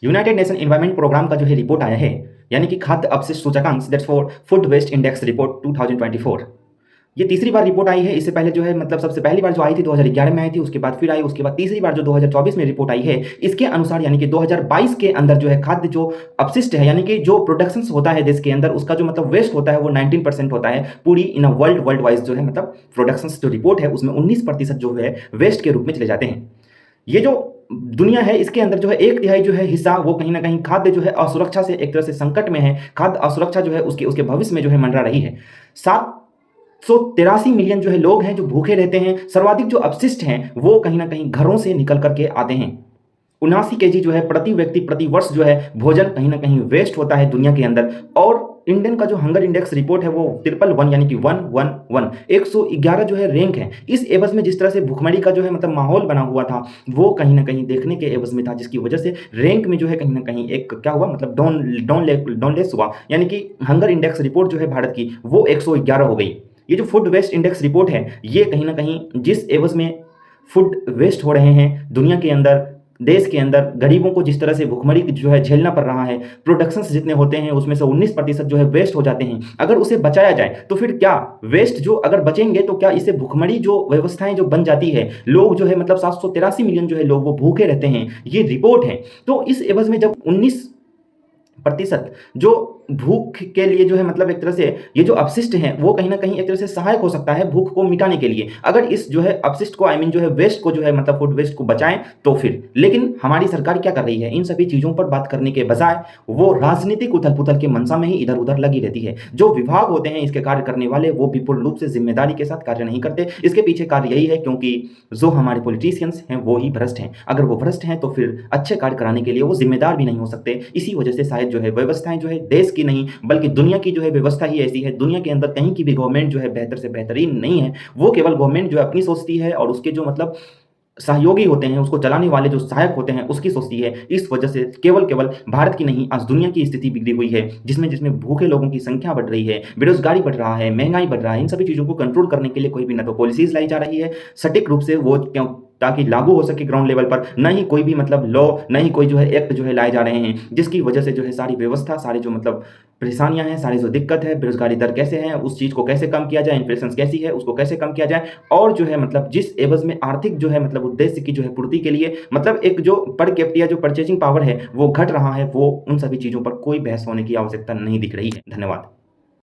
United nation environment programme का जो है रिपोर्ट आया है, यानी कि खाद्य अपशिष्ट सूचकांक, that's for food waste index report 2024। ये तीसरी बार रिपोर्ट आई है। इससे पहले जो है मतलब सबसे पहली बार जो आई थी 2011 में आई थी, उसके बाद फिर आई, उसके बाद तीसरी बार जो 2024 में रिपोर्ट आई है। इसके अनुसार यानी कि 2022 के अंदर जो है खाद्य जो अपशिष्ट है, यानी कि जो प्रोडक्शन होता है देश के अंदर, उसका जो मतलब वेस्ट होता है वो 19% होता है पूरी इन वर्ल्ड वाइज जो है मतलब प्रोडक्शन जो रिपोर्ट है उसमें 19% जो है वेस्ट के रूप में चले जाते हैं। ये जो दुनिया है इसके अंदर जो है एक तिहाई जो है हिस्सा वो कहीं ना कहीं खाद्य जो है असुरक्षा से एक तरह से संकट में है। खाद्य असुरक्षा जो है उसके उसके भविष्य में जो है मंडरा रही है। 783 मिलियन जो है लोग हैं जो भूखे रहते हैं। सर्वाधिक जो अपशिष्ट हैं वो कहीं ना कहीं घरों से निकल करके आते हैं। 79 kg जो है प्रति व्यक्ति प्रति वर्ष जो है भोजन कहीं ना कहीं वेस्ट होता है दुनिया के अंदर। और इंडियन का जो हंगर इंडेक्स रिपोर्ट है वो 111 यानी कि 111 111 जो है रैंक है। इस एवज में जिस तरह से भुखमरी का जो है मतलब माहौल बना हुआ था वो कहीं ना कहीं देखने के एवज में था, जिसकी वजह से रैंक में जो है कहीं ना कहीं एक क्या हुआ मतलब डाउनलेस हुआ, यानी कि हंगर इंडेक्स रिपोर्ट जो है भारत की वो 111 हो गई। ये जो फूड वेस्ट इंडेक्स रिपोर्ट है ये कहीं ना कहीं जिस एवज में फूड वेस्ट हो रहे हैं दुनिया के अंदर, देश के अंदर गरीबों को जिस तरह से भुखमरी जो है झेलना पड़ रहा है, प्रोडक्शंस जितने होते हैं उसमें से 19% जो है वेस्ट हो जाते हैं। अगर उसे बचाया जाए तो फिर क्या वेस्ट जो अगर बचेंगे तो क्या इससे भुखमरी जो व्यवस्थाएं जो बन जाती है, लोग जो है मतलब 783 मिलियन जो है लोग वो भूखे रहते हैं, ये रिपोर्ट है। तो इस एवज में जब 19% जो भूख के लिए जो है मतलब एक तरह से ये जो अपशिष्ट हैं वो कहीं ना कहीं एक तरह से सहायक हो सकता है भूख को मिटाने के लिए, अगर इस जो है अपशिष्ट को जो है वेस्ट को जो है मतलब फूड वेस्ट को बचाएं तो फिर। लेकिन हमारी सरकार क्या कर रही है, इन सभी चीजों पर बात करने के बजाय वो राजनीतिक उथल पुथल के मनसा में ही इधर उधर लगी रहती है। जो विभाग होते हैं इसके कार्य करने वाले वो विपुल रूप से जिम्मेदारी के साथ कार्य नहीं करते। इसके पीछे कार्य यही है क्योंकि जो हमारे पॉलिटिशियंस हैं वो ही भ्रष्ट हैं। अगर वो भ्रष्ट हैं तो फिर अच्छे कार्य कराने के लिए वो जिम्मेदार भी नहीं हो सकते। इसी वजह से शायद जो है व्यवस्थाएं जो है देश की नहीं बल्कि दुनिया की जो है व्यवस्था ही ऐसी है। दुनिया के अंदर कहीं की भी गवर्नमेंट जो है बेहतर से बेहतरीन नहीं है। वो केवल गवर्नमेंट जो है अपनी सोचती है और उसके जो मतलब सहयोगी होते हैं, उसको चलाने वाले जो सहायक होते हैं उसकी सोचती है। इस वजह से केवल केवल भारत की नहीं आज दुनिया की स्थिति बिगड़ी हुई है, जिसमें जिसमें भूखे लोगों की संख्या बढ़ रही है, बेरोजगारी बढ़ रहा है, महंगाई बढ़ रहा है। इन सभी चीजों को कंट्रोल करने के लिए कोई भी ना तो पॉलिसीज लाई जा रही है सटीक रूप से वो क्यों ताकि लागू हो सके ग्राउंड लेवल पर, न ही कोई भी मतलब लॉ, न ही कोई जो है एक्ट जो है लाए जा रहे हैं, जिसकी वजह से जो है सारी व्यवस्था, सारी जो मतलब परेशानियां हैं, सारी जो दिक्कत है, बेरोजगारी दर कैसे है, उस चीज को कैसे कम किया जाए, इन्फ्लेशन कैसी है उसको कैसे कम किया जाए, और जो है मतलब जिस एवज में आर्थिक जो है मतलब उद्देश्य की जो है पूर्ति के लिए मतलब एक जो पर कैपिटा जो परचेजिंग पावर है वो घट रहा है, वो उन सभी चीजों पर कोई बहस होने की आवश्यकता नहीं दिख रही है। धन्यवाद।